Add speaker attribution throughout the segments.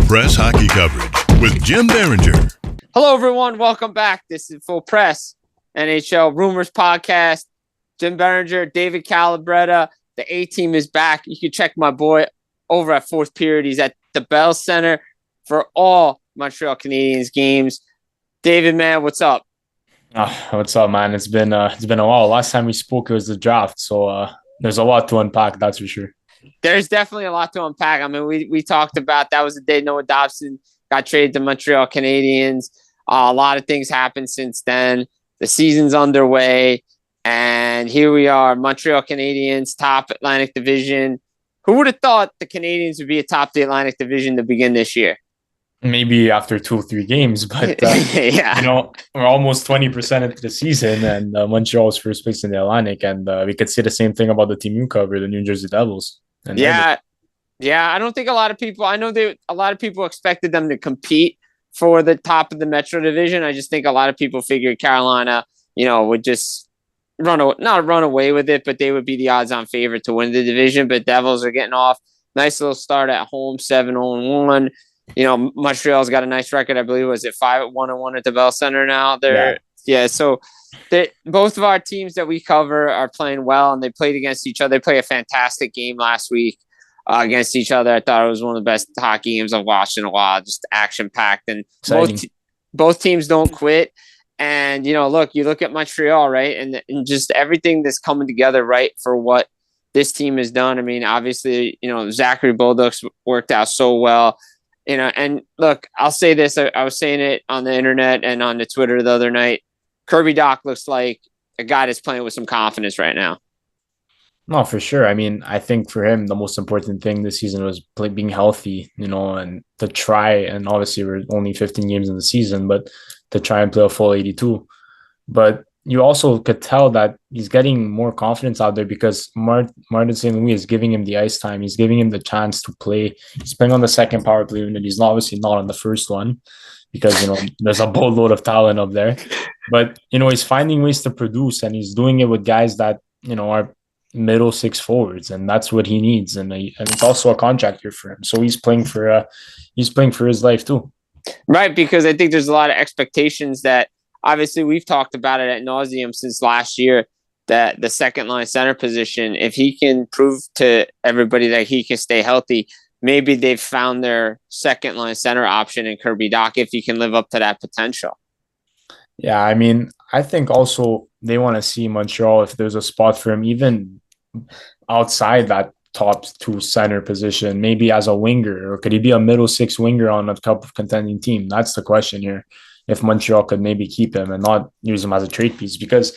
Speaker 1: Press hockey coverage with Jim Biringer.
Speaker 2: Hello, everyone. Welcome back. This is Full Press NHL Rumors Podcast. Jim Biringer, David Calabretta. The A-team is back. You can check my boy over at Fourth Period. He's at the Bell Center for all Montreal Canadiens games. David, man, what's up?
Speaker 3: What's up, man? It's been a while. Last time we spoke, it was the draft, so there's a lot to unpack. That's for sure.
Speaker 2: There's definitely a lot to unpack. I mean, we talked about that was the day Noah Dobson got traded to Montreal Canadiens. A lot of things happened since then. The season's underway, and here we are, Montreal Canadiens, top Atlantic Division. Who would have thought the Canadiens would be atop the Atlantic Division to begin this year?
Speaker 3: Maybe after 2 or 3 games, but
Speaker 2: yeah.
Speaker 3: We're almost 20% into the season, and Montreal's first place in the Atlantic, and we could say the same thing about the team you cover, the New Jersey Devils.
Speaker 2: Yeah. I don't think a lot of people. I know a lot of people expected them to compete for the top of the Metro Division. I just think a lot of people figured Carolina, would just not run away with it, but they would be the odds-on favorite to win the division. But Devils are getting off. Nice little start at home, 7-1. Montreal's got a nice record. I believe was it 5-1-1 at the Bell Center now. So both of our teams that we cover are playing well, and they played against each other. They played a fantastic game last week against each other. I thought it was one of the best hockey games I've watched in a while. Just action packed, and both teams don't quit. And look at Montreal, right, and just everything that's coming together, right, for what this team has done. I mean, obviously, Zachary Bolduc's worked out so well. And look, I'll say this. I was saying it on the internet and on the Twitter the other night. Kirby Dach looks like a guy that's playing with some confidence right now.
Speaker 3: No, for sure. I mean, I think for him, the most important thing this season was being healthy, and to try. And obviously, we're only 15 games in the season, but to try and play a full 82. But you also could tell that he's getting more confidence out there because Martin St. Louis is giving him the ice time. He's giving him the chance to play. He's playing on the second power play unit. He's obviously not on the first one because, there's a boatload of talent up there. But, he's finding ways to produce, and he's doing it with guys that, are middle six forwards, and that's what he needs. And it's also a contract year for him. So he's playing for his life too.
Speaker 2: Right, because I think there's a lot of expectations that obviously we've talked about it ad nauseum since last year, that the second line center position, if he can prove to everybody that he can stay healthy, maybe they've found their second line center option in Kirby Dach if he can live up to that potential.
Speaker 3: Yeah, I mean, I think also they want to see Montreal if there's a spot for him, even outside that top 2 center position, maybe as a winger, or could he be a middle 6 winger on a cup of contending team? That's the question here. If Montreal could maybe keep him and not use him as a trade piece, because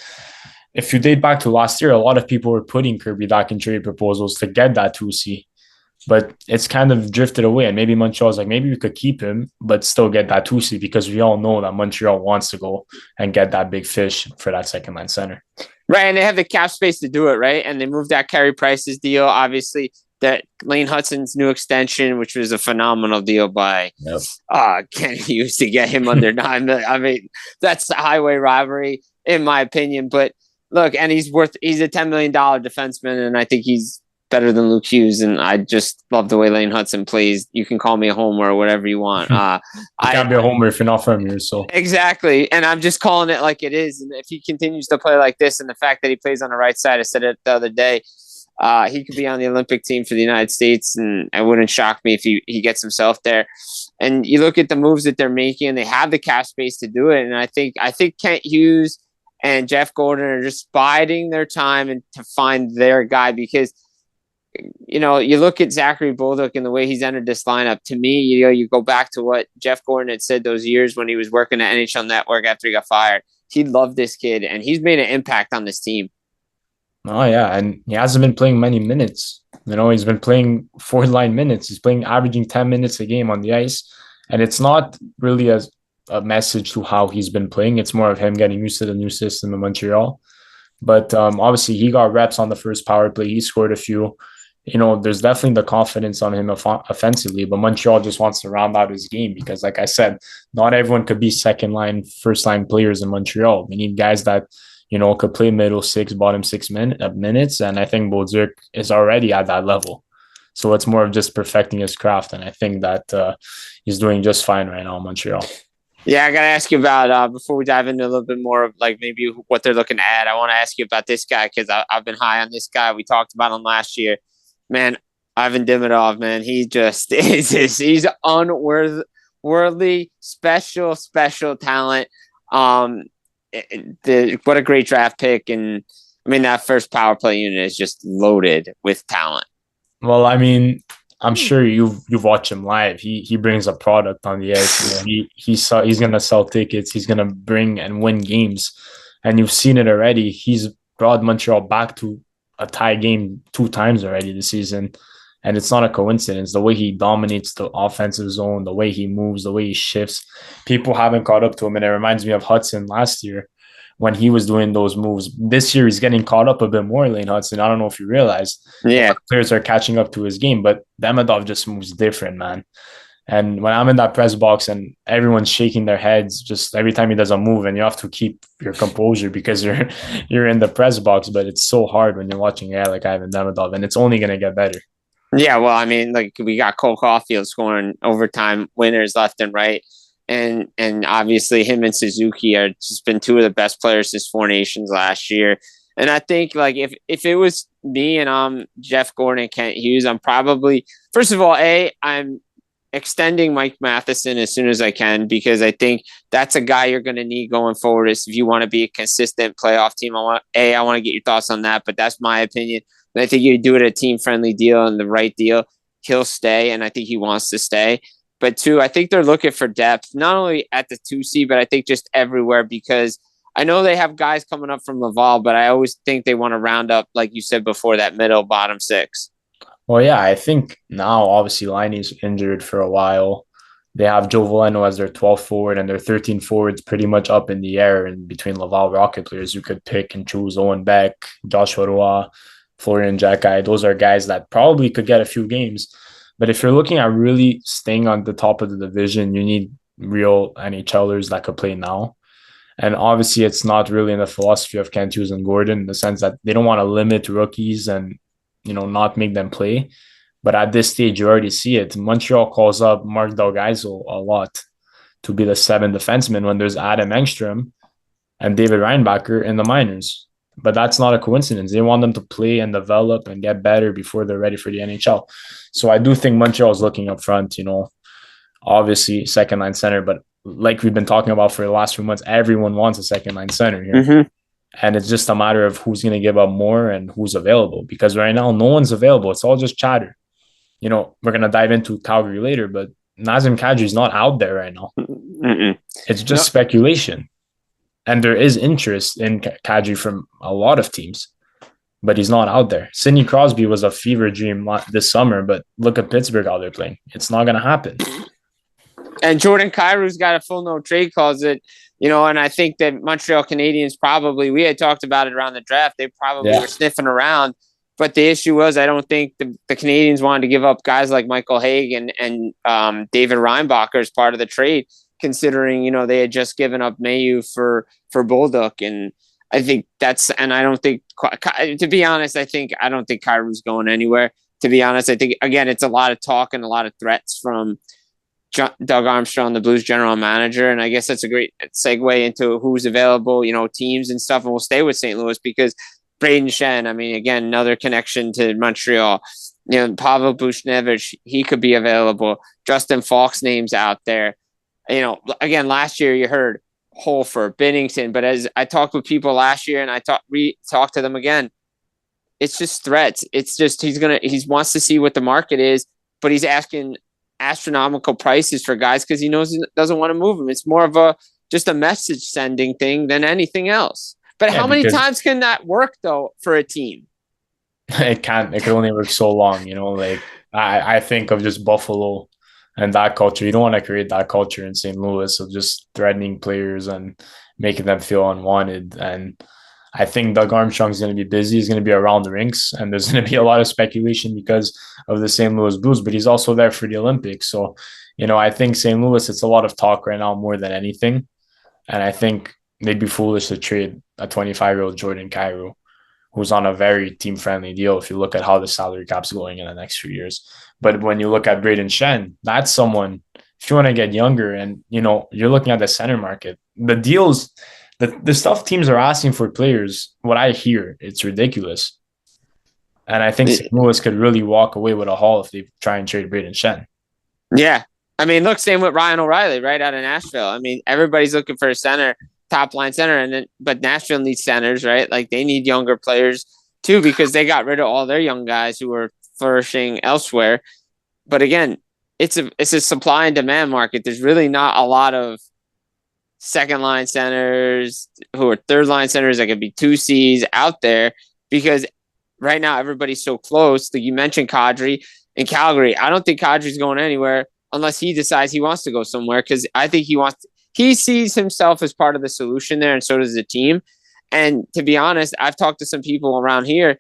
Speaker 3: if you date back to last year, a lot of people were putting Kirby Dach in trade proposals to get that 2C, but it's kind of drifted away. And maybe Montreal's like, maybe we could keep him, but still get that 2C, because we all know that Montreal wants to go and get that big fish for that second line center.
Speaker 2: Right, and they have the cap space to do it, right? And they moved that Carey Price's deal, obviously, that Lane Hutson's new extension, which was a phenomenal deal by Ken Hughes to get him under $9 million. I mean, that's a highway robbery, in my opinion. But look, and he's a $10 million defenseman, and I think he's better than Luke Hughes, and I just love the way Lane Hutson plays. You can call me a homer or whatever you want.
Speaker 3: You can't be a homer if you're not from here. So
Speaker 2: exactly, and I'm just calling it like it is. And if he continues to play like this, and the fact that he plays on the right side, I said it the other day, he could be on the Olympic team for the United States, and it wouldn't shock me if he gets himself there. And you look at the moves that they're making, and they have the cap space to do it. And I think Kent Hughes and Jeff Gordon are just biding their time and to find their guy, because you look at Zachary Bolduc and the way he's entered this lineup. To me, you go back to what Jeff Gordon had said those years when he was working at NHL Network after he got fired. He loved this kid, and he's made an impact on this team.
Speaker 3: Oh, yeah, and he hasn't been playing many minutes. He's been playing 4-line minutes. He's averaging 10 minutes a game on the ice, and it's not really a message to how he's been playing. It's more of him getting used to the new system in Montreal. But obviously, he got reps on the first power play. He scored a few. There's definitely the confidence on him offensively, but Montreal just wants to round out his game because, like I said, not everyone could be second line, first line players in Montreal. We need guys that, could play middle 6, bottom 6 minutes. And I think Bolduc is already at that level. So it's more of just perfecting his craft. And I think that he's doing just fine right now in Montreal.
Speaker 2: Yeah, I got to ask you about, before we dive into a little bit more of like maybe what they're looking to add, I want to ask you about this guy because I've been high on this guy. We talked about him last year. Man, Ivan Demidov, man, he just he's unworldly, special talent. What a great draft pick. And I mean, that first power play unit is just loaded with talent.
Speaker 3: Well, I mean, I'm sure you've watched him live. He brings a product on the ice. You know, he's gonna sell tickets. He's gonna bring and win games, and you've seen it already. He's brought Montreal back to a tie game 2 times already this season, and it's not a coincidence. The way he dominates the offensive zone, the way he moves, the way he shifts, people haven't caught up to him, and it reminds me of Hudson last year when he was doing those moves. This year, he's getting caught up a bit more, Lane Hudson. I don't know if you realized.
Speaker 2: Yeah.
Speaker 3: Players are catching up to his game, but Demidov just moves different, man. And when I'm in that press box and everyone's shaking their heads just every time he does a move, and you have to keep your composure because you're in the press box, but it's so hard when you're watching a guy like Ivan Demidov, and it's only going to get better.
Speaker 2: Yeah, well, I mean, like we got Cole Caulfield scoring overtime winners left and right. And obviously him and Suzuki are just been two of the best players since Four Nations last year. And I think like if it was me and I'm Jeff Gordon and Kent Hughes, I'm probably, first of all, I'm extending Mike Matheson as soon as I can because I think that's a guy you're going to need going forward if you want to be a consistent playoff team. I want to get your thoughts on that, but that's my opinion. And I think you do it a team-friendly deal and the right deal, he'll stay, and I think he wants to stay. But 2, I think they're looking for depth, not only at the 2C, but I think just everywhere because I know they have guys coming up from Laval, but I always think they want to round up, like you said before, that middle bottom 6.
Speaker 3: Well, yeah, I think now obviously Liney's injured for a while. They have Joe Veleno as their 12th forward and their 13 forwards pretty much up in the air and between Laval Rocket players you could pick and choose. Owen Beck, Joshua Roy, Florian Jackai. Those are guys that probably could get a few games. But if you're looking at really staying on the top of the division, you need real NHLers that could play now. And obviously, it's not really in the philosophy of Kent Hughes and Gordon in the sense that they don't want to limit rookies and, not make them play. But at this stage, you already see it. Montreal calls up Mark Delgaiso a lot to be the 7th defenseman when there's Adam Engstrom and David Reinbacher in the minors. But that's not a coincidence. They want them to play and develop and get better before they're ready for the NHL. So I do think Montreal is looking up front, obviously second line center, but like we've been talking about for the last few months, everyone wants a second line center here. Mm-hmm. And it's just a matter of who's going to give up more and who's available because right now no one's available. It's all just chatter. We're going to dive into Calgary later, but Nazem Kadri is not out there right now. Mm-mm. It's just speculation. And there is interest in Kadri from a lot of teams, but he's not out there. Sidney Crosby was a fever dream this summer, but look at Pittsburgh how they're playing. It's not going to happen.
Speaker 2: And Jordan Kyrie's got a full no trade clause that, and I think that Montreal Canadiens probably, we had talked about it around the draft, they probably were sniffing around. But the issue was I don't think the Canadiens wanted to give up guys like Michael Haig and David Reinbacher as part of the trade, considering, they had just given up Mayu for Bolduc. And I think and I don't think, to be honest, I don't think Kyrie's going anywhere. To be honest, I think, again, it's a lot of talk and a lot of threats from Doug Armstrong, the Blues general manager. And I guess that's a great segue into who's available, teams and stuff. And we'll stay with St. Louis because Braden Shen, I mean, again, another connection to Montreal. Pavel Buchnevich, he could be available. Justin Falk's name's out there. Again, last year you heard Holford, Binnington, but as I talked with people last year and I talked to them again, it's just threats. It's just he wants to see what the market is, but he's asking astronomical prices for guys because he knows he doesn't want to move them. It's more of just a message sending thing than anything else. But how many times can that work though for a team?
Speaker 3: It can't. It can only work so long. I think of just Buffalo and that culture. You don't want to create that culture in St. Louis of just threatening players and making them feel unwanted. And I think Doug Armstrong's going to be busy. He's going to be around the rinks, and there's going to be a lot of speculation because of the St. Louis Blues, but he's also there for the Olympics. So, I think St. Louis, it's a lot of talk right now more than anything. And I think they'd be foolish to trade a 25-year-old Jordan Kyrou who's on a very team-friendly deal if you look at how the salary cap's going in the next few years. But when you look at Braden Shen, that's someone, if you want to get younger and, you're looking at the center market, the deals, the stuff teams are asking for players, what I hear, it's ridiculous. And I think St. Louis could really walk away with a haul if they try and trade Braden Shen.
Speaker 2: Yeah. I mean, look, same with Ryan O'Reilly, right out of Nashville. I mean, everybody's looking for a center, top line center, but Nashville needs centers, right? Like they need younger players too because they got rid of all their young guys who were flourishing elsewhere. But again, it's a supply and demand market. There's really not a lot of second line centers who are third line centers that could be 2Cs out there because right now everybody's so close. Like you mentioned Kadri in Calgary. I don't think Kadri's going anywhere unless he decides he wants to go somewhere because I think he sees himself as part of the solution there, and so does the team. And to be honest, I've talked to some people around here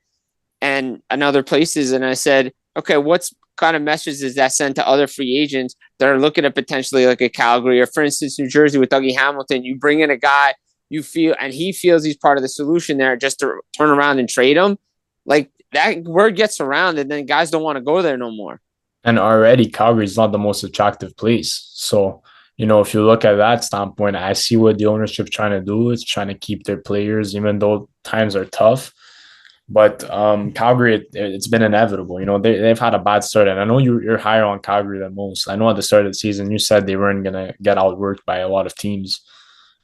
Speaker 2: and other places, and I said, okay, what's kind of message is that sent to other free agents that are looking at potentially like a Calgary or, for instance, New Jersey with Dougie Hamilton? You bring in a guy you feel, and he feels he's part of the solution there, just to turn around and trade him. Like that word gets around, and then guys don't want to go there no more.
Speaker 3: And already Calgary is not the most attractive place. So, if you look at that standpoint, I see what the ownership's trying to do. It's trying to keep their players, even though times are tough. But Calgary, it's been inevitable. They've had a bad start. And I know you're higher on Calgary than most. I know at the start of the season, you said they weren't going to get outworked by a lot of teams.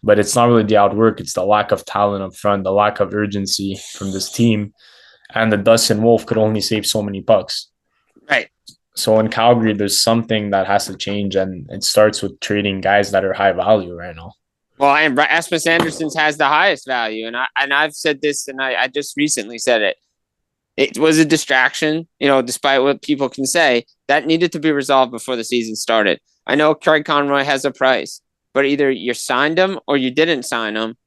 Speaker 3: But it's not really the outwork. It's the lack of talent up front, the lack of urgency from this team. And the Dustin Wolf could only save so many pucks.
Speaker 2: Right.
Speaker 3: So in Calgary, there's something that has to change, and it starts with trading guys that are high value right now.
Speaker 2: Well, and Rasmus Andersson has the highest value, and I've said this, and I just recently said it. It was a distraction, despite what people can say, that needed to be resolved before the season started. I know Craig Conroy has a price, but either you signed him or you didn't sign him,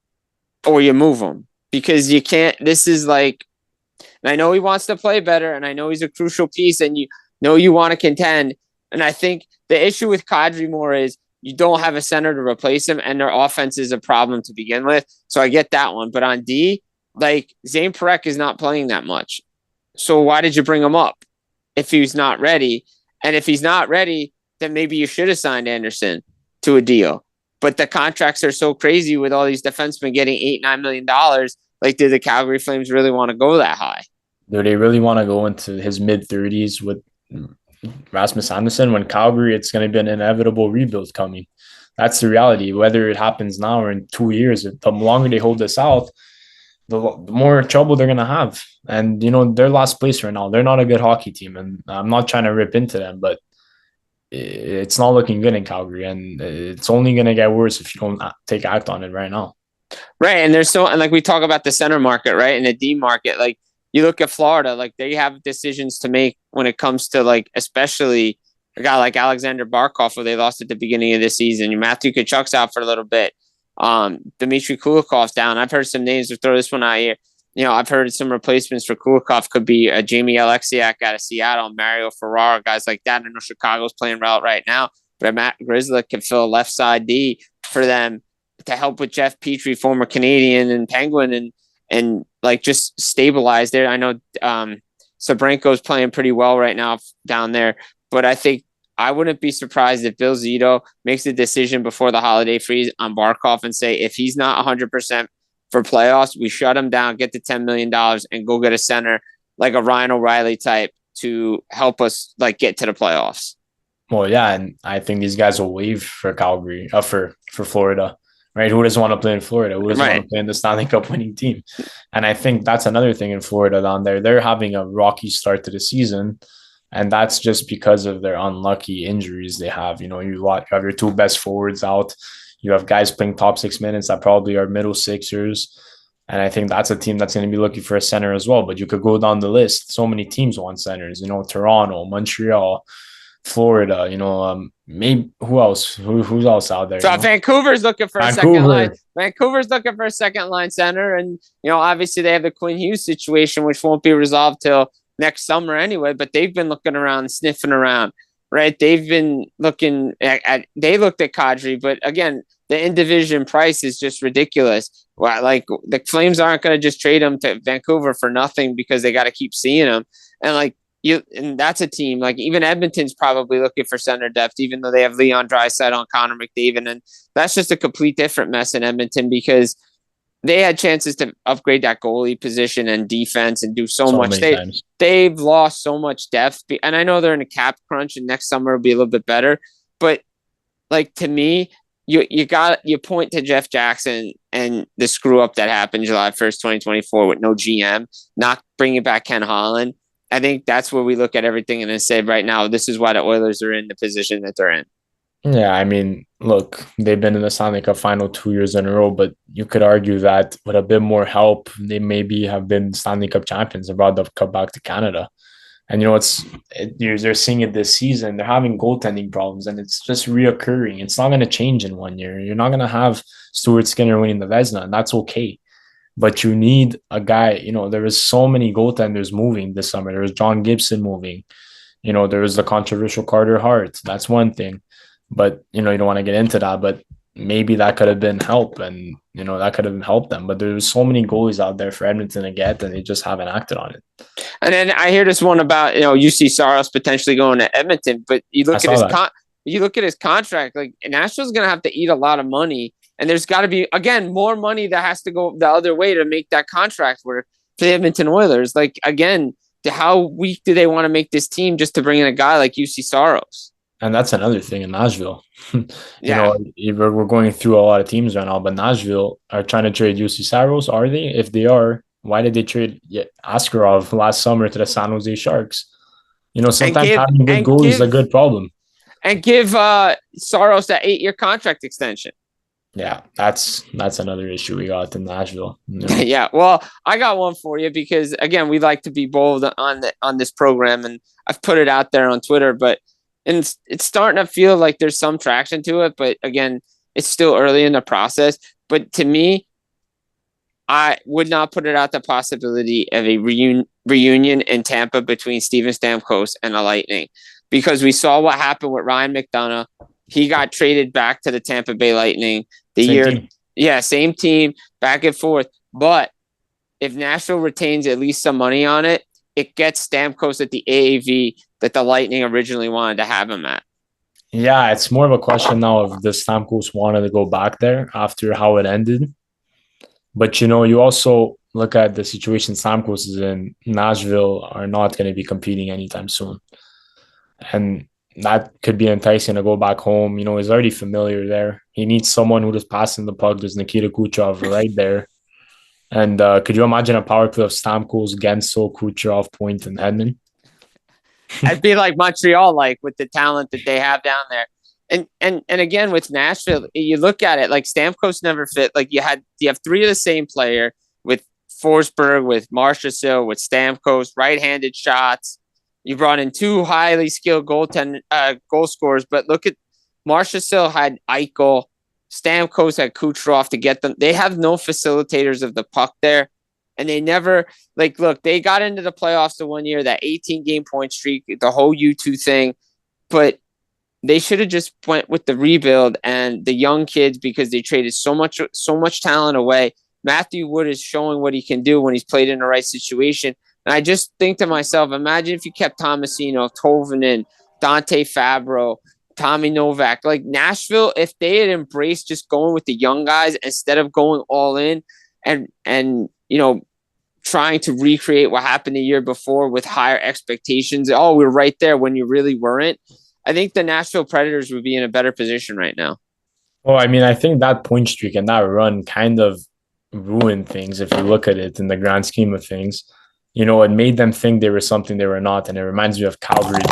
Speaker 2: or you move him because you can't. This is like, and I know he wants to play better, and I know he's a crucial piece, and you want to contend. And I think the issue with Kadri more is you don't have a center to replace him, and their offense is a problem to begin with. So I get that one. But on D, like Zane Parekh is not playing that much. So why did you bring him up if he's not ready? And if he's not ready, then maybe you should have signed Andersson to a deal. But the contracts are so crazy with all these defensemen getting $8-9 million. Like, do the Calgary Flames really want to go that high?
Speaker 3: Do they really want to go into his mid-30s with Rasmus Andersson? When Calgary, it's going to be an inevitable rebuild coming. That's the reality. Whether it happens now or in 2 years, the longer they hold this out, the more trouble they're going to have. And, they're last place right now. They're not a good hockey team. And I'm not trying to rip into them, but it's not looking good in Calgary. And it's only going to get worse if you don't take act on it right now.
Speaker 2: Right. And and like we talk about the center market, right? And the D market, like you look at Florida, like they have decisions to make when it comes to like, especially a guy like Alexander Barkov, who they lost at the beginning of the season. Matthew Tkachuk's out for a little bit. Dmitry Kulikov's down. I've heard some names to throw this one out here. I've heard some replacements for Kulikov could be a Jamie Alexiak out of Seattle, Mario Ferrara, guys like that. I know Chicago's playing well right now, but Matt Grzelcyk can fill a left side D for them to help with Jeff Petrie, former Canadian and Penguin, and like just stabilize there. I know Sabrenko's playing pretty well right now down there, but I think I wouldn't be surprised if Bill Zito makes a decision before the holiday freeze on Barkov and say, if he's not 100% for playoffs, we shut him down, get the $10 million and go get a center like a Ryan O'Reilly type to help us like get to the playoffs.
Speaker 3: Well, yeah. And I think these guys will waive for Calgary, for Florida. Right? Who doesn't want to play in Florida? Who doesn't want to play in the Stanley Cup winning team? And I think that's another thing in Florida down there. They're having a rocky start to the season, and that's just because of their unlucky injuries they have. You have your two best forwards out. You have guys playing top 6 minutes that probably are middle sixers. And I think that's a team that's going to be looking for a center as well. But you could go down the list. So many teams want centers. Toronto, Montreal, Florida, maybe who else? Who's else out there?
Speaker 2: So Vancouver's looking for a second line. Vancouver's looking for a second line center, and obviously they have the Quinn Hughes situation, which won't be resolved till next summer anyway. But they've been looking around, sniffing around. right? They've been looking they looked at Kadri, but again, the in-division price is just ridiculous. Well, like the Flames aren't going to just trade him to Vancouver for nothing because they got to keep seeing him. And like and that's a team like even Edmonton's probably looking for center depth, even though they have Leon Draisaitl on Connor McDavid, and that's just a complete different mess in Edmonton because they had chances to upgrade that goalie position and defense and do so much. They've lost so much depth, and I know they're in a cap crunch, and next summer will be a little bit better. But like to me, you point to Jeff Jackson and the screw up that happened July 1st, 2024 with no GM, not bringing back Ken Holland. I think that's where we look at everything and say right now, this is why the Oilers are in the position that they're in.
Speaker 3: Yeah, I mean, look, they've been in the Stanley Cup final 2 years in a row, but you could argue that with a bit more help, they maybe have been Stanley Cup champions and brought the cup back to Canada. And they're seeing it this season. They're having goaltending problems, and it's just reoccurring. It's not going to change in 1 year. You're not going to have Stuart Skinner winning the Vezina, and that's okay. But you need a guy. There was so many goaltenders moving this summer. There was John Gibson moving. There was the controversial Carter Hart. That's one thing. But, you don't want to get into that, but maybe that could have been help and, that could have helped them. But there's so many goalies out there for Edmonton to get and they just haven't acted on it.
Speaker 2: And then I hear this one about, UC Saros potentially going to Edmonton, but you look at his contract, like Nashville's going to have to eat a lot of money. And there's got to be, again, more money that has to go the other way to make that contract work for the Edmonton Oilers. Like, again, how weak do they want to make this team just to bring in a guy like UC Saros?
Speaker 3: And that's another thing in Nashville. We're going through a lot of teams right now, but Nashville are trying to trade UC Saros. Are they? If they are, why did they trade Askarov last summer to the San Jose Sharks? Sometimes having good goals is a good problem.
Speaker 2: And give Saros that 8-year contract extension.
Speaker 3: Yeah, that's another issue we got in Nashville.
Speaker 2: Yeah, well, I got one for you because, again, we like to be bold on this program, and I've put it out there on Twitter, and it's starting to feel like there's some traction to it, but again, it's still early in the process. But to me, I would not put it out the possibility of a reunion in Tampa between Steven Stamkos and the Lightning, because we saw what happened with Ryan McDonough. He got traded back to the Tampa Bay Lightning same team, back and forth. But if Nashville retains at least some money on it, it gets Stamkos at the AAV that the Lightning originally wanted to have him at.
Speaker 3: Yeah, it's more of a question now of the Stamkos wanted to go back there after how it ended. But, you also look at the situation Stamkos is in. Nashville are not going to be competing anytime soon. And that could be enticing to go back home. He's already familiar there. He needs someone who just passing the puck. There's Nikita Kucherov right there. And could you imagine a power play of Stamkos, Gensel, Kucherov, Point, and Hedman?
Speaker 2: I'd be like Montreal, like with the talent that they have down there. And again, with Nashville, you look at it like Stamkos never fit. Like you have 3 of the same player with Forsberg, with Marchessault, with Stamkos, right-handed shots. You brought in 2 highly skilled goal scorers, but look at Marchessault had Eichel, Stamkos had Kucherov to get them. They have no facilitators of the puck there. And they never, they got into the playoffs the 1 year, that 18-game point streak, the whole U2 thing. But they should have just went with the rebuild and the young kids because they traded so much talent away. Matthew Wood is showing what he can do when he's played in the right situation. And I just think to myself, imagine if you kept Tomasino, Tolvanen, Dante Fabro, Tommy Novak. Like Nashville, if they had embraced just going with the young guys instead of going all in and trying to recreate what happened the year before with higher expectations. Oh, we're right there when you really weren't. I think the Nashville Predators would be in a better position right now.
Speaker 3: Well, I mean, I think that point streak and that run kind of ruined things if you look at it in the grand scheme of things. It made them think they were something they were not. And it reminds me of Calgary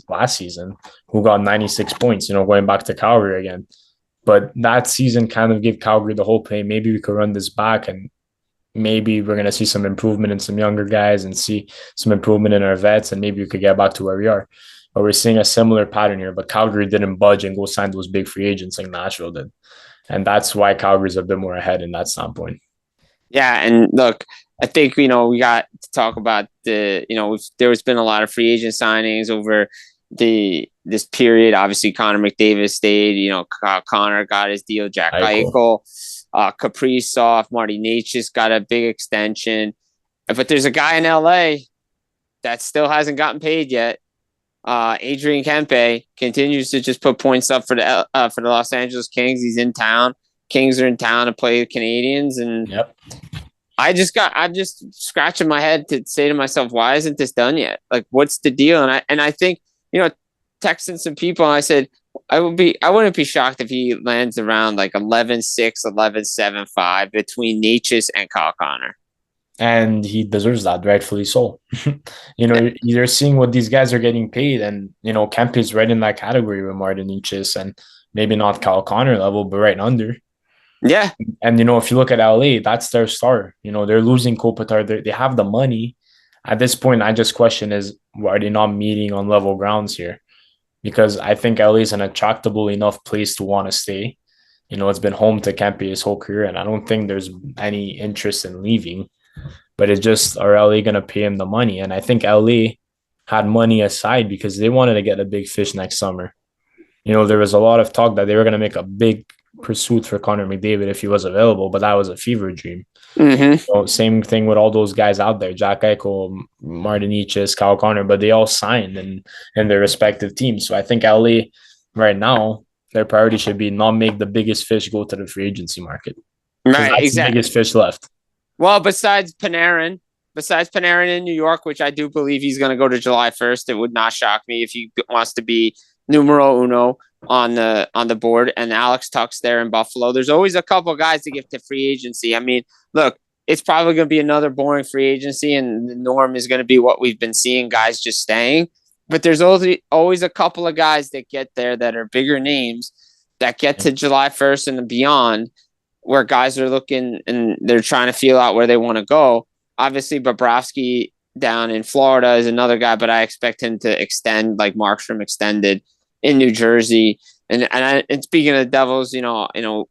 Speaker 3: last season, who got 96 points, going back to Calgary again. But that season kind of gave Calgary the whole play. Maybe we could run this back and maybe we're going to see some improvement in some younger guys and see some improvement in our vets, and maybe we could get back to where we are. But we're seeing a similar pattern here. But Calgary didn't budge and go sign those big free agents like Nashville did. And that's why Calgary's a bit more ahead in that standpoint.
Speaker 2: Yeah, and look, I think, we got to talk about there's been a lot of free agent signings over the this period. Obviously, Connor McDavid stayed. Connor got his deal. Jack Eichel, Kaprizov, Marty Necas got a big extension. But there's a guy in LA that still hasn't gotten paid yet. Adrian Kempe continues to just put points up for the Los Angeles Kings. He's in town. Kings are in town to play the Canadiens, and I'm just scratching my head to say to myself, why isn't this done yet? Like, what's the deal? And I think, texting some people, and I said, I wouldn't be shocked if he lands around like 11-6, 11-7-5 between Necas and Kyle Connor.
Speaker 3: And he deserves that, rightfully so. You're seeing what these guys are getting paid, and Kempe is right in that category with Martin Necas, and maybe not Kyle Connor level, but right under.
Speaker 2: Yeah.
Speaker 3: And if you look at LA, that's their star. They're losing Kopitar. They have the money. At this point, I just question is, why are they not meeting on level grounds here? Because I think LA is an attractable enough place to want to stay. It's been home to Kempe his whole career, and I don't think there's any interest in leaving. But it's just, are LA going to pay him the money? And I think LA had money aside because they wanted to get a big fish next summer. There was a lot of talk that they were going to make a big pursuit for Connor McDavid if he was available, but that was a fever dream.
Speaker 2: Mm-hmm.
Speaker 3: Same thing with all those guys out there, Jack Eichel, Martin Necas, Kyle Connor, but they all signed in their respective teams. So I think LA right now, their priority should be not make the biggest fish go to the free agency market.
Speaker 2: Right,
Speaker 3: that's
Speaker 2: exactly.
Speaker 3: The biggest fish left.
Speaker 2: Well, besides Panarin in New York, which I do believe he's going to go to July 1st, it would not shock me if he wants to be numero uno on the board, and Alex Tuch's there in Buffalo. There's always a couple of guys to get to free agency. I mean, look, it's probably going to be another boring free agency, and the norm is going to be what we've been seeing, guys just staying. But there's always a couple of guys that get there that are bigger names that get to July 1st and beyond, where guys are looking and they're trying to feel out where they want to go. Obviously, Bobrovsky down in Florida is another guy, but I expect him to extend like Markstrom extended in New Jersey. And speaking of the Devils,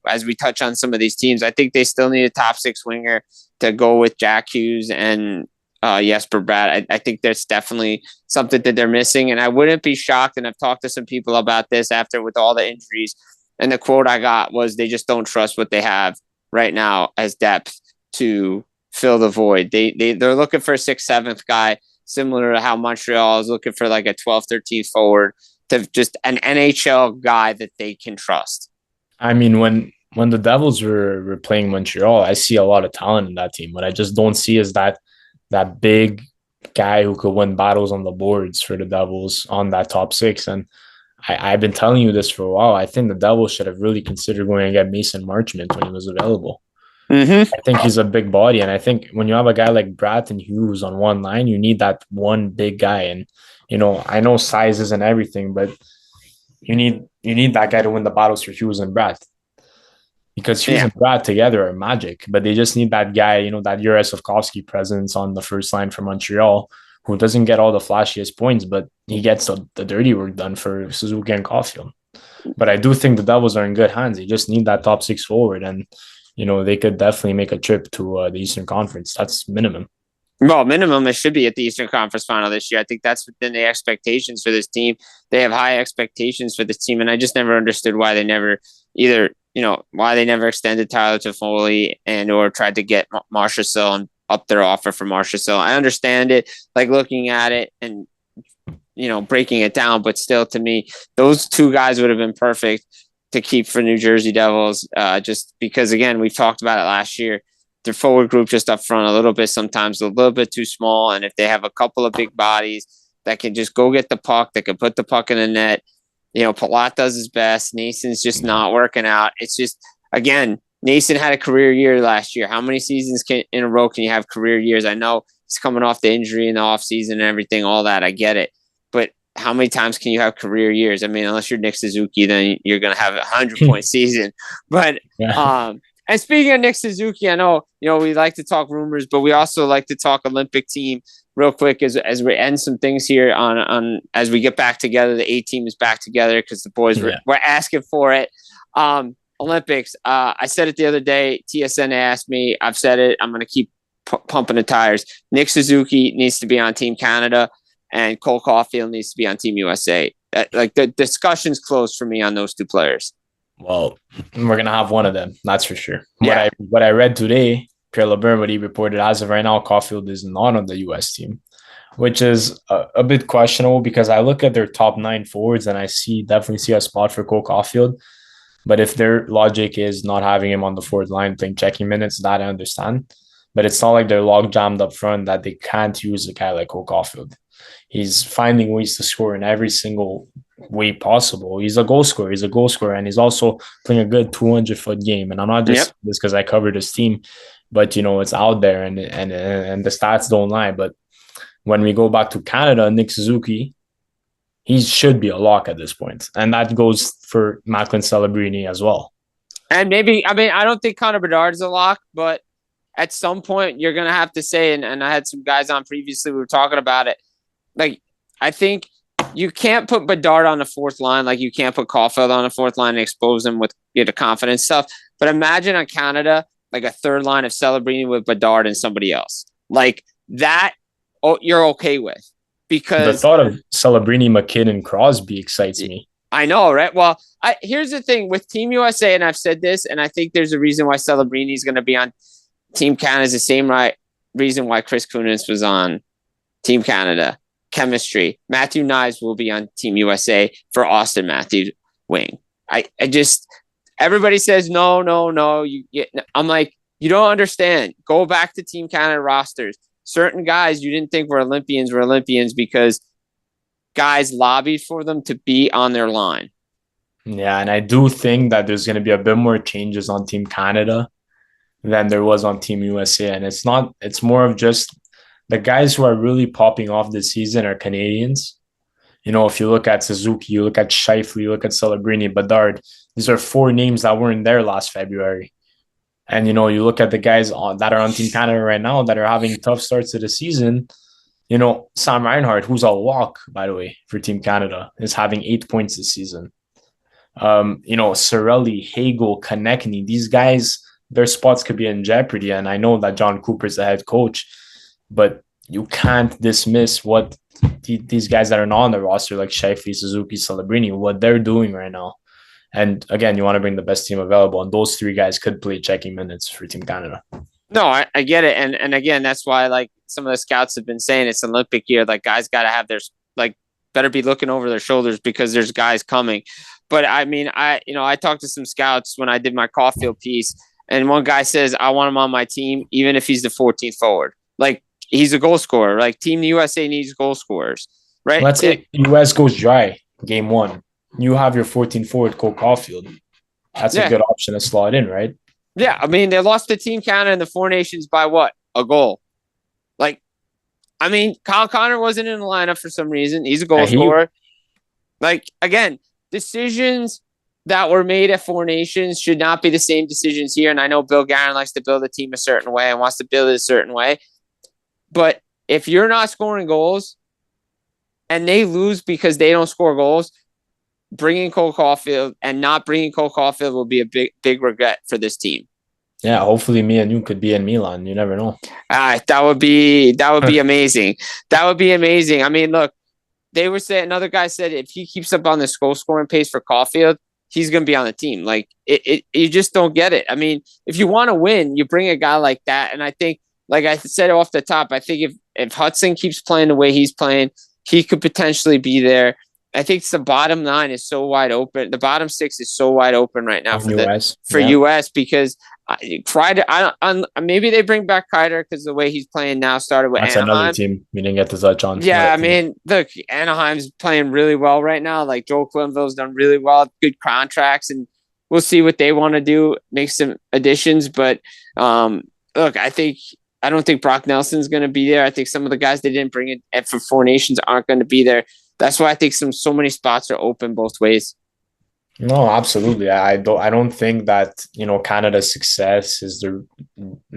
Speaker 2: as we touch on some of these teams, I think they still need a top six winger to go with Jack Hughes and Jesper Bratt. I think there's definitely something that they're missing. And I wouldn't be shocked, and I've talked to some people about this after with all the injuries, and the quote I got was they just don't trust what they have right now as depth to fill the void. They're looking for a 6th, 7th guy, similar to how Montreal is looking for like a 12th, 13th forward, to just an NHL guy that they can trust.
Speaker 3: I mean, when the Devils were playing Montreal, I see a lot of talent in that team. What I just don't see is that big guy who could win battles on the boards for the Devils on that top 6. And I've been telling you this for a while. I think the Devils should have really considered going and get Mason Marchment when he was available.
Speaker 2: Mm-hmm.
Speaker 3: I think he's a big body, and I think when you have a guy like Bratt and Hughes on one line, you need that one big guy. And I know size isn't everything, but you need that guy to win the battles for Hughes and Bratt, because Hughes and Bratt together are magic. But they just need that guy, that Juraj Slafkovsky presence on the first line for Montreal, who doesn't get all the flashiest points, but he gets the dirty work done for Suzuki and Caulfield. But I do think the Devils are in good hands. They just need that top 6 forward, and they could definitely make a trip to the Eastern Conference. That's minimum.
Speaker 2: Well, minimum, it should be at the Eastern Conference final this year. I think that's within the expectations for this team. They have high expectations for this team, and I just never understood why they never extended Tyler Toffoli and or tried to get Marchessault and up their offer for Marchessault. I understand it, like looking at it and breaking it down, but still, to me, those two guys would have been perfect to keep for New Jersey Devils, just because, again, we've talked about it last year. Their forward group just up front sometimes a little bit too small. And if they have a couple of big bodies that can just go get the puck, that can put the puck in the net, Palat does his best. Nason's just not working out. It's just, again, Nason had a career year last year. How many seasons in a row can you have career years? I know he's coming off the injury in the offseason and everything, all that. I get it. But how many times can you have career years? I mean, unless you're Nick Suzuki, then you're going to have a 100-point season. But, and speaking of Nick Suzuki, I know, we like to talk rumors, but we also like to talk Olympic team real quick as we end some things here on as we get back together. The A team is back together because the boys were asking for it. Olympics. I said it the other day. TSN asked me. I've said it. I'm going to keep pumping the tires. Nick Suzuki needs to be on Team Canada, and Cole Caulfield needs to be on Team USA. Like the discussion's closed for me on those two players.
Speaker 3: Well, we're gonna have one of them, that's for sure.
Speaker 2: Yeah.
Speaker 3: What I read today, Pierre LeBrun, what he reported as of right now, Caulfield is not on the U.S. team, which is a bit questionable because I look at their top 9 forwards and I definitely see a spot for Cole Caulfield. But if their logic is not having him on the fourth line playing checking minutes, that I understand. But it's not like they're log jammed up front that they can't use a guy like Cole Caulfield. He's finding ways to score in every single way possible. He's a goal scorer, and he's also playing a good 200-foot game. And I'm not just saying this because I covered his team, but it's out there, and the stats don't lie. But when we go back to Canada, Nick Suzuki, he should be a lock at this point, and that goes for Macklin Celebrini as well.
Speaker 2: And maybe, I don't think Connor Bedard's a lock, but at some point you're gonna have to say, and I had some guys on previously, we were talking about it. Like, I think you can't put Bedard on the fourth line, like you can't put Caulfield on the fourth line and expose him with the confidence stuff. But imagine on Canada, like a third line of Celebrini with Bedard and somebody else. Like that, you're okay with. Because
Speaker 3: the thought of Celebrini, McKinnon, Crosby excites me.
Speaker 2: I know, right? Well, here's the thing with Team USA, and I've said this, and I think there's a reason why Celebrini is going to be on Team Canada is the same reason why Chris Kunitz was on Team Canada. Chemistry. Matthew Knies will be on Team USA for Austin Matthews wing. I just, everybody says no. I'm like, you don't understand. Go back to Team Canada rosters. Certain guys you didn't think were Olympians because guys lobbied for them to be on their line.
Speaker 3: Yeah, and I do think that there's going to be a bit more changes on Team Canada than there was on Team USA. And it's more of just the guys who are really popping off this season are Canadians. If you look at Suzuki, you look at Scheifele, you look at Celebrini, Bedard, these are 4 names that weren't there last February. And, you look at the guys that are on Team Canada right now that are having tough starts to the season. Sam Reinhart, who's a lock, by the way, for Team Canada, is having 8 points this season. Cirelli, Hagel, Konechny, these guys, their spots could be in jeopardy. And I know that John Cooper's the head coach, but you can't dismiss what these guys that are not on the roster, like Scheifele, Suzuki, Celebrini, what they're doing right now. And again, you want to bring the best team available, and those 3 guys could play checking minutes for Team Canada.
Speaker 2: No, I get it. And again, that's why like some of the scouts have been saying it's Olympic year. Like guys got to have their, like, better be looking over their shoulders because there's guys coming. But I mean, I talked to some scouts when I did my Caulfield piece, and one guy says, I want him on my team, even if he's the 14th forward. Like, he's a goal scorer. Like, Team USA needs goal scorers, right?
Speaker 3: Let's say US goes dry game 1. You have your 14th forward, Cole Caulfield. That's a good option to slot in, right?
Speaker 2: Yeah, I mean, they lost to Team Canada in the 4 Nations by what? A goal. Like, I mean, Kyle Connor wasn't in the lineup for some reason. He's a goal scorer. Like, again, decisions that were made at 4 Nations should not be the same decisions here. And I know Bill Guerin likes to build a team a certain way and wants to build it a certain way. But if you're not scoring goals and they lose because they don't score goals, bringing Cole Caulfield and not bringing Cole Caulfield will be a big regret for this team.
Speaker 3: Yeah, hopefully me and you could be in Milan. You never know.
Speaker 2: That would be amazing. That would be amazing. I mean, look, they were saying, another guy said if he keeps up on this goal scoring pace for Caulfield, he's going to be on the team. Like, you just don't get it. I mean, if you want to win, you bring a guy like that. And I think, like I said off the top, I think if Hudson keeps playing the way he's playing, he could potentially be there. I think the bottom 9 is so wide open. The bottom 6 is so wide open right now for US because maybe they bring back Kreider because the way he's playing now started with Anaheim. That's another
Speaker 3: team we didn't get to touch on.
Speaker 2: Yeah, I mean, look, Anaheim's playing really well right now. Like, Joel Quenneville's done really well, good contracts, and we'll see what they want to do, make some additions. But look, I don't think Brock Nelson's going to be there. I think some of the guys they didn't bring in for 4 Nations aren't going to be there. That's why I think so many spots are open both ways.
Speaker 3: No, absolutely. I don't think that, Canada's success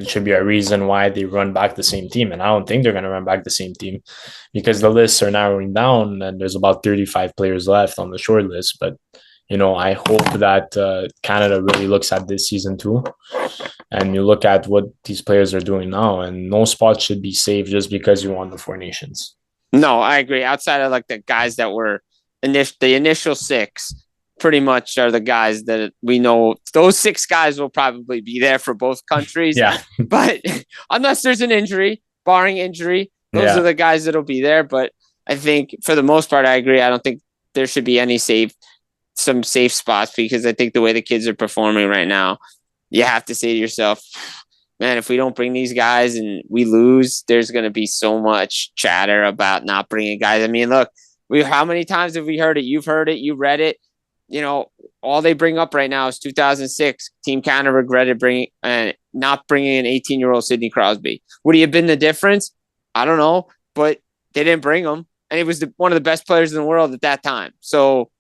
Speaker 3: should be a reason why they run back the same team. And I don't think they're going to run back the same team because the lists are narrowing down and there's about 35 players left on the short list. But, I hope that Canada really looks at this season too. And you look at what these players are doing now, and no spot should be safe just because you won the 4 Nations.
Speaker 2: No, I agree. Outside of like the guys that were the initial 6 pretty much are the guys that we know. Those 6 guys will probably be there for both countries.
Speaker 3: Yeah.
Speaker 2: But unless there's an injury, barring injury, those are the guys that'll be there. But I think for the most part, I agree. I don't think there should be some safe spots, because I think the way the kids are performing right now, you have to say to yourself, man, if we don't bring these guys and we lose, there's going to be so much chatter about not bringing guys. I mean, look, how many times have we heard it? You've heard it. You read it. All they bring up right now is 2006. Team Canada regretted not bringing an 18-year-old Sidney Crosby. Would he have been the difference? I don't know, but they didn't bring him, and he was one of the best players in the world at that time. So,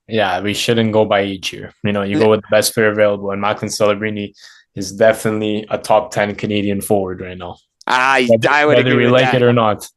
Speaker 3: yeah, we shouldn't go by each year. You go with the best player available, and Macklin Celebrini is definitely a top 10 Canadian forward right now.
Speaker 2: I would
Speaker 3: whether
Speaker 2: agree
Speaker 3: we
Speaker 2: with
Speaker 3: like
Speaker 2: that.
Speaker 3: it or not.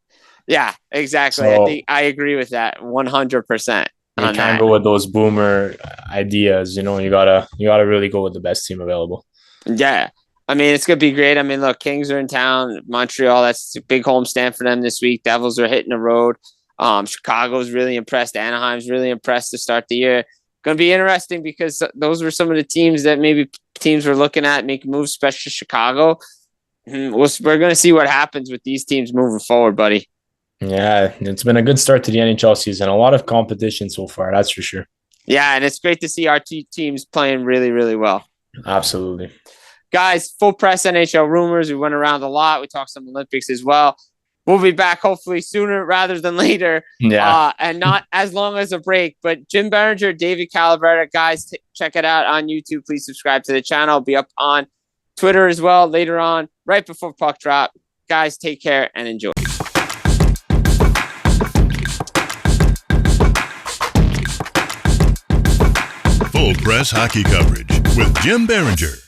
Speaker 2: Yeah, exactly.
Speaker 3: So,
Speaker 2: I think I agree with that 100%.
Speaker 3: You can't go with those boomer ideas. You gotta really go with the best team available.
Speaker 2: Yeah. I mean, it's going to be great. I mean, look, Kings are in town. Montreal, that's a big homestand for them this week. Devils are hitting the road. Chicago's really impressed. Anaheim's really impressed to start the year. Going to be interesting, because those were some of the teams that maybe teams were looking at making moves, especially Chicago. We're going to see what happens with these teams moving forward, buddy.
Speaker 3: Yeah, it's been a good start to the NHL season. A lot of competition so far, that's for sure.
Speaker 2: Yeah, and it's great to see our teams playing really, really well.
Speaker 3: Absolutely.
Speaker 2: Guys, full press NHL rumors. We went around a lot. We talked some Olympics as well. We'll be back hopefully sooner rather than later.
Speaker 3: Yeah.
Speaker 2: And not as long as a break. But Jim Biringer, David Calabretta, guys, check it out on YouTube. Please subscribe to the channel. It'll be up on Twitter as well later on, right before puck drop. Guys, take care and enjoy.
Speaker 1: Full press hockey coverage with Jim Biringer.